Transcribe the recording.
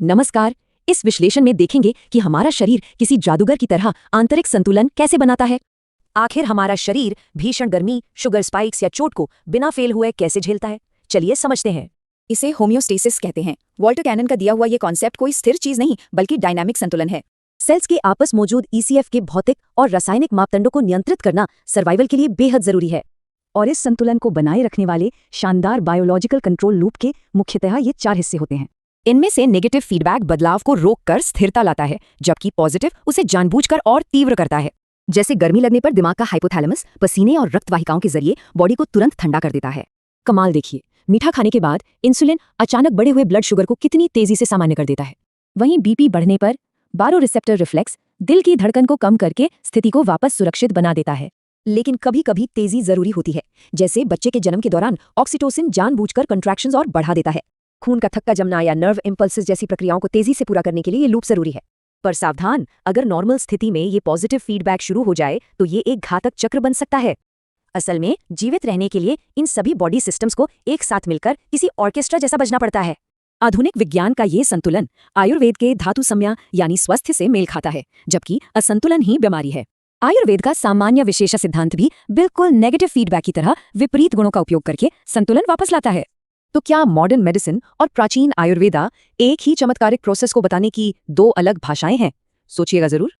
नमस्कार। इस विश्लेषण में देखेंगे कि हमारा शरीर किसी जादूगर की तरह आंतरिक संतुलन कैसे बनाता है। आखिर हमारा शरीर भीषण गर्मी, शुगर स्पाइक्स या चोट को बिना फेल हुए कैसे झेलता है, चलिए समझते हैं। इसे होम्योस्टेसिस कहते हैं। वॉल्टर कैनन का दिया हुआ ये कॉन्सेप्ट कोई स्थिर चीज नहीं बल्कि डायनामिक संतुलन है। सेल्स के आपस मौजूद ईसीएफ के भौतिक और रासायनिक मापदंडों को नियंत्रित करना सर्वाइवल के लिए बेहद जरूरी है। और इस संतुलन को बनाए रखने वाले शानदार बायोलॉजिकल कंट्रोल लूप के मुख्यतः ये 4 हिस्से होते हैं। इनमें से नेगेटिव फीडबैक बदलाव को रोककर स्थिरता लाता है, जबकि पॉजिटिव उसे जानबूझकर और तीव्र करता है। जैसे गर्मी लगने पर दिमाग का हाइपोथैलेमस पसीने और रक्त वाहिकाओं के जरिए बॉडी को तुरंत ठंडा कर देता है। कमाल देखिए, मीठा खाने के बाद इंसुलिन अचानक बढ़े हुए ब्लड शुगर को कितनी तेजी से सामान्य कर देता है। वहीं बीपी बढ़ने पर बारोरिसेप्टर रिफ्लेक्स दिल की धड़कन को कम करके स्थिति को वापस सुरक्षित बना देता है। लेकिन कभी कभी तेजी जरूरी होती है, जैसे बच्चे के जन्म के दौरान ऑक्सीटोसिन जानबूझकर कंट्रैक्शंस और बढ़ा देता है। खून का थक्का जमना या नर्व इंपल्सेस जैसी प्रक्रियाओं को तेजी से पूरा करने के लिए ये लूप जरूरी है। पर सावधान, अगर नॉर्मल स्थिति में ये पॉजिटिव फीडबैक शुरू हो जाए तो ये एक घातक चक्र बन सकता है। असल में जीवित रहने के लिए इन सभी बॉडी सिस्टम्स को एक साथ मिलकर किसी ऑर्केस्ट्रा जैसा बजना पड़ता है। आधुनिक विज्ञान का ये संतुलन आयुर्वेद के धातु सम्या यानी स्वास्थ्य से मेल खाता है, जबकि असंतुलन ही बीमारी है। आयुर्वेद का सामान्य विशेष सिद्धांत भी बिल्कुल नेगेटिव फीडबैक की तरह विपरीत गुणों का उपयोग करके संतुलन वापस लाता है। तो क्या मॉडर्न मेडिसिन और प्राचीन आयुर्वेदा एक ही चमत्कारिक प्रोसेस को बताने की 2 अलग भाषाएं हैं? सोचिएगा जरूर।